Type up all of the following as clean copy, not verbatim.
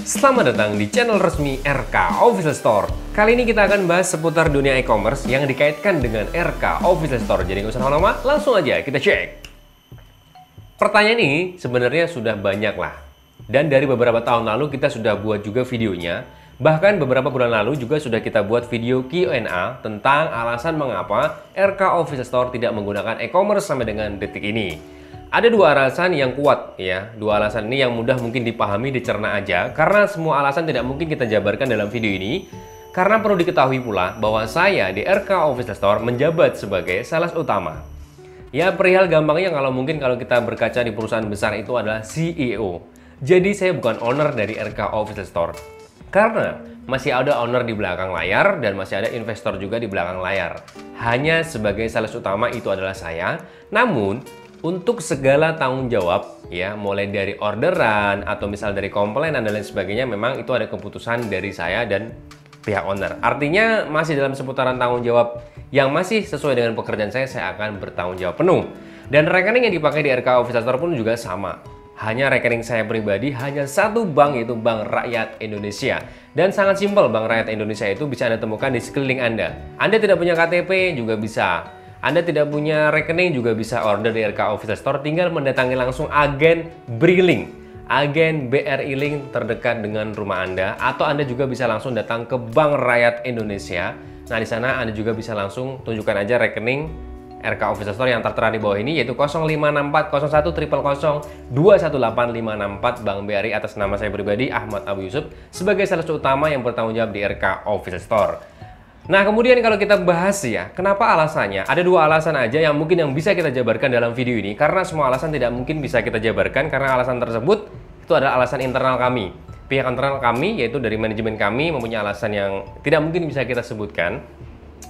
Selamat datang di channel resmi RK Official Store. Kali ini kita akan bahas seputar dunia e-commerce yang dikaitkan dengan RK Official Store. Jadi nggak usah lama-lama, langsung aja kita cek. Pertanyaan ini sebenarnya sudah banyak lah. Dan dari beberapa tahun lalu kita sudah buat juga videonya. Bahkan beberapa bulan lalu juga sudah kita buat video Q&A tentang alasan mengapa RK Official Store tidak menggunakan e-commerce sampai dengan detik ini. Ada dua alasan yang kuat ya, dua alasan ini yang mudah mungkin dipahami, dicerna aja, karena semua alasan tidak mungkin kita jabarkan dalam video ini. Karena perlu diketahui pula bahwa saya di RK Official Store menjabat sebagai sales utama. Ya, perihal gampangnya kalau kita berkaca di perusahaan besar itu adalah CEO. Jadi saya bukan owner dari RK Official Store. Karena masih ada owner di belakang layar dan masih ada investor juga di belakang layar. Hanya sebagai sales utama itu adalah saya. Namun untuk segala tanggung jawab, ya, mulai dari orderan atau misal dari komplainan dan lain sebagainya, memang itu ada keputusan dari saya dan pihak owner. Artinya masih dalam seputaran tanggung jawab yang masih sesuai dengan pekerjaan saya akan bertanggung jawab penuh. Dan rekening yang dipakai di RK Official Store pun juga sama. Hanya rekening saya pribadi, hanya satu bank, yaitu Bank Rakyat Indonesia. Dan sangat simpel, Bank Rakyat Indonesia itu bisa Anda temukan di sekeliling Anda. Anda tidak punya KTP juga bisa. Anda tidak punya rekening juga bisa order di RK Official Store, tinggal mendatangi langsung agen BRI-Link, agen BRI Link terdekat dengan rumah Anda, atau Anda juga bisa langsung datang ke Bank Rakyat Indonesia. Nah, di sana Anda juga bisa langsung tunjukkan aja rekening RK Official Store yang tertera di bawah ini, yaitu 0564 01 000 218 564 Bank BRI, atas nama saya pribadi Ahmad Abu Yusuf sebagai sales utama yang bertanggung jawab di RK Official Store. Nah, kemudian kalau kita bahas ya, kenapa alasannya? Ada dua alasan aja yang mungkin bisa kita jabarkan dalam video ini, karena semua alasan tidak mungkin bisa kita jabarkan, karena alasan tersebut itu adalah alasan internal kami. Pihak internal kami, yaitu dari manajemen kami, mempunyai alasan yang tidak mungkin bisa kita sebutkan.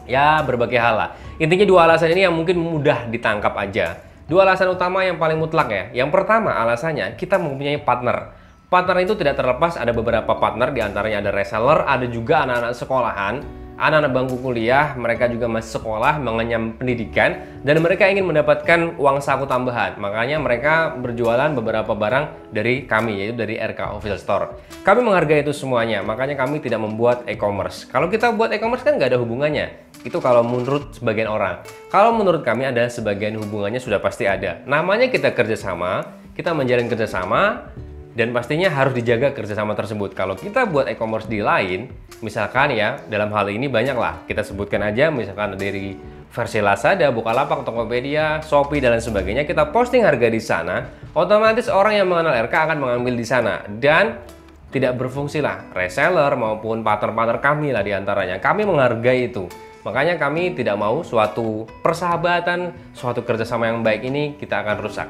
Ya, berbagai hal lah. Intinya dua alasan ini yang mungkin mudah ditangkap aja. Dua alasan utama yang paling mutlak ya. Yang pertama alasannya, kita mempunyai partner. Partner itu tidak terlepas, ada beberapa partner, diantaranya ada reseller, ada juga anak-anak sekolahan. Anak-anak bangku kuliah, mereka juga masih sekolah, mengenyam pendidikan, dan mereka ingin mendapatkan uang saku tambahan. Makanya mereka berjualan beberapa barang dari kami, yaitu dari RK Official Store. Kami menghargai itu semuanya, makanya kami tidak membuat e-commerce. Kalau kita buat e-commerce kan nggak ada hubungannya. Itu kalau menurut sebagian orang. Kalau menurut kami ada sebagian hubungannya, sudah pasti ada. Namanya kita kerjasama, kita menjalin kerjasama, dan pastinya harus dijaga kerjasama tersebut. Kalau kita buat e-commerce di lain, misalkan ya, dalam hal ini banyak lah, kita sebutkan aja, misalkan dari versi Lazada, Bukalapak, Tokopedia, Shopee, dan lain sebagainya, kita posting harga di sana, otomatis orang yang mengenal RK akan mengambil di sana, dan tidak berfungsi lah, reseller maupun partner-partner kami lah diantaranya. Kami menghargai itu. Makanya kami tidak mau suatu persahabatan, suatu kerjasama yang baik ini kita akan rusak.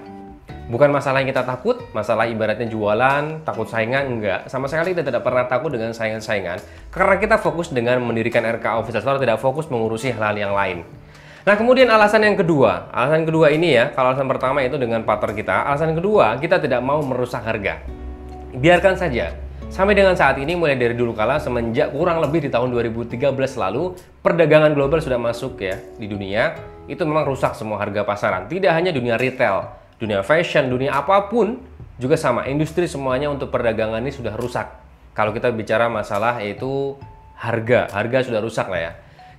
Bukan masalah yang kita takut, masalah ibaratnya jualan, takut saingan, enggak. Sama sekali kita tidak pernah takut dengan saingan-saingan. Karena kita fokus dengan mendirikan RK Official Store, tidak fokus mengurusi hal-hal yang lain. Nah, kemudian alasan yang kedua. Alasan kedua ini ya, kalau alasan pertama itu dengan partner kita. Alasan kedua, kita tidak mau merusak harga. Biarkan saja. Sampai dengan saat ini, mulai dari dulu kala, semenjak kurang lebih di tahun 2013 lalu, perdagangan global sudah masuk ya di dunia. Itu memang rusak semua harga pasaran. Tidak hanya dunia retail, dunia fashion, dunia apapun juga sama. Industri semuanya untuk perdagangan ini sudah rusak. Kalau kita bicara masalah yaitu harga sudah rusak lah ya.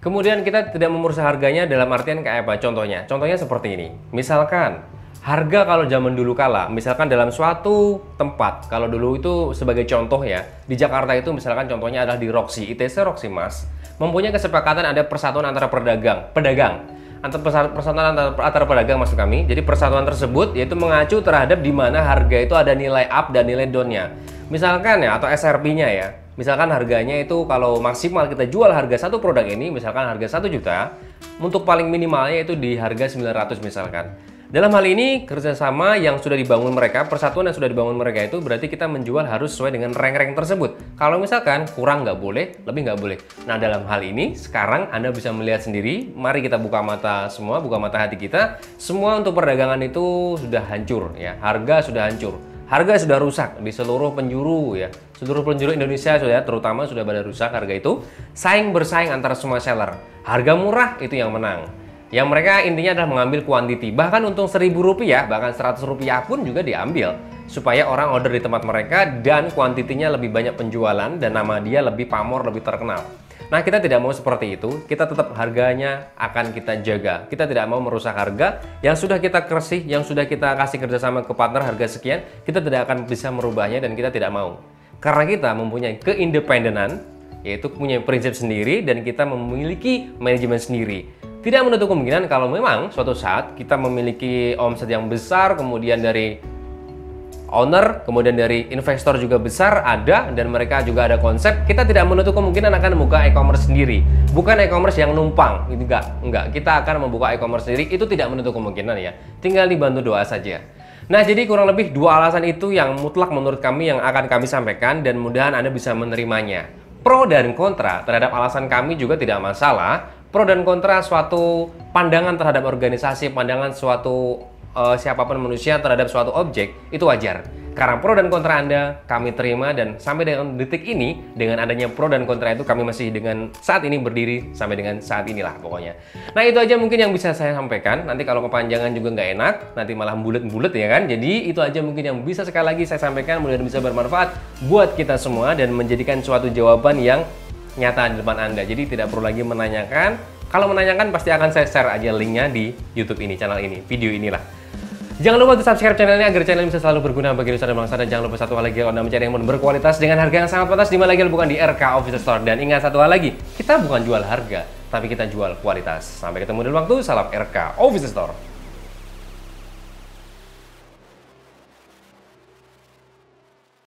Kemudian kita tidak memerusak harganya dalam artian kayak apa? Contohnya seperti ini. Misalkan harga kalau zaman dulu kala, misalkan dalam suatu tempat, kalau dulu itu sebagai contoh ya, di Jakarta itu misalkan contohnya adalah di Roxy, ITC Roxy Mas, mempunyai kesepakatan ada persatuan antara pedagang, persatuan antara pedagang maksud kami. Jadi persatuan tersebut yaitu mengacu terhadap di mana harga itu ada nilai up dan nilai down-nya. Misalkan ya, atau SRP-nya ya. Misalkan harganya itu kalau maksimal kita jual harga satu produk ini, misalkan harga 1 juta, untuk paling minimalnya itu di harga 900 misalkan. Dalam hal ini, kerjasama yang sudah dibangun mereka, persatuan yang sudah dibangun mereka itu berarti kita menjual harus sesuai dengan rank-rank tersebut. Kalau misalkan kurang nggak boleh, lebih nggak boleh. Nah, dalam hal ini, sekarang Anda bisa melihat sendiri, mari kita buka mata semua, buka mata hati kita. Semua untuk perdagangan itu sudah hancur, ya. Harga sudah hancur. Harga sudah rusak di seluruh penjuru, ya. Seluruh penjuru Indonesia sudah, terutama sudah pada rusak harga itu. Bersaing antara semua seller. Harga murah itu yang menang. Yang mereka intinya adalah mengambil kuantiti. Bahkan untung Rp1.000, bahkan Rp100 pun juga diambil. supaya orang order di tempat mereka dan kuantitinya lebih banyak penjualan dan nama dia lebih pamor, lebih terkenal. Nah, kita tidak mau seperti itu. Kita tetap harganya akan kita jaga. Kita tidak mau merusak harga yang sudah kita kersih, yang sudah kita kasih kerjasama ke partner harga sekian. Kita tidak akan bisa merubahnya dan kita tidak mau. Karena kita mempunyai keindependenan, yaitu punya prinsip sendiri dan kita memiliki manajemen sendiri. Tidak menutup kemungkinan kalau memang suatu saat kita memiliki omset yang besar, kemudian dari owner, kemudian dari investor juga besar ada, dan mereka juga ada konsep, kita tidak menutup kemungkinan akan membuka e-commerce sendiri. Bukan e-commerce yang numpang, itu enggak. Kita akan membuka e-commerce sendiri, itu tidak menutup kemungkinan ya. Tinggal dibantu doa saja. Nah, jadi kurang lebih dua alasan itu yang mutlak menurut kami yang akan kami sampaikan dan mudah-mudahan Anda bisa menerimanya. Pro dan kontra terhadap alasan kami juga tidak masalah. Pro dan kontra suatu pandangan terhadap organisasi, pandangan suatu siapapun manusia terhadap suatu objek, itu wajar. Karena pro dan kontra Anda kami terima, dan sampai dengan detik ini, dengan adanya pro dan kontra itu kami masih dengan saat ini berdiri sampai dengan saat inilah pokoknya. Nah, itu aja mungkin yang bisa saya sampaikan. Nanti kalau kepanjangan juga nggak enak, nanti malah bulet-bulet ya kan. Jadi itu aja mungkin yang bisa sekali lagi saya sampaikan, mudah-mudahan bisa bermanfaat buat kita semua dan menjadikan suatu jawaban yang nyata di depan Anda. Jadi tidak perlu lagi menanyakan. Kalau menanyakan pasti akan saya share aja linknya di YouTube ini, channel ini, video inilah. Jangan lupa untuk subscribe channelnya agar channel bisa selalu berguna bagi nusa dan bangsa. Dan jangan lupa satu hal lagi, kalau Anda mencari yang berkualitas dengan harga yang sangat pantas, di mana lagi bukan di RK Official Store. Dan ingat satu hal lagi, kita bukan jual harga, tapi kita jual kualitas. Sampai ketemu di waktu, salam RK Official Store.